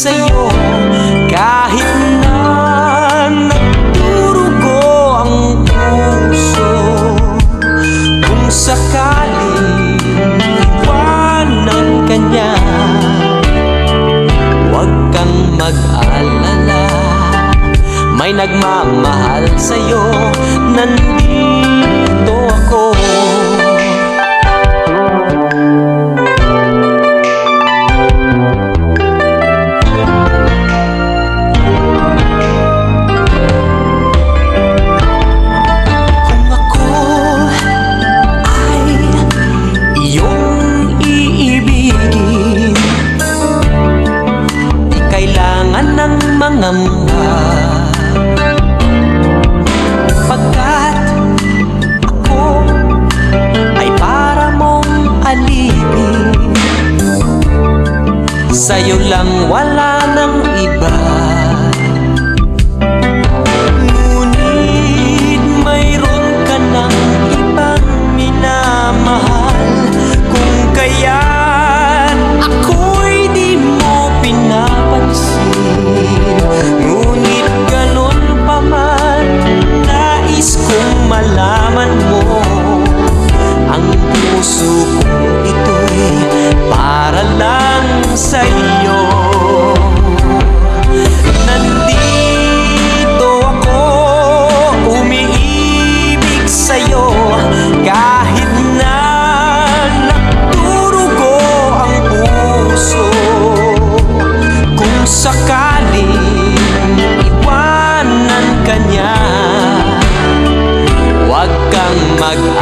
sa'yo kahit na nagdurugo ang puso. Kung sakaling iwanan ka niya, huwag kang mag-alala, may nagmamahal sa'yo, nandito ako. Kung ako ay iyong iibigin, di kailangan ng mangamba, pagkat ako ay para mong alipin. Sa'yo lang, wala nang iba. Ngunit mayroon ka ng ibang minamahal, kung kaya't ako'y di mo pinapansin. Ngunit ganun pa man, nais kong malaman mo, ang puso kong ito'y para lang sa'yo. Nandito ako, umiibig sa'yo kahit na nagdurugo ang puso. Kung sakaling iwanan ka niya, huwag kang mag-alala,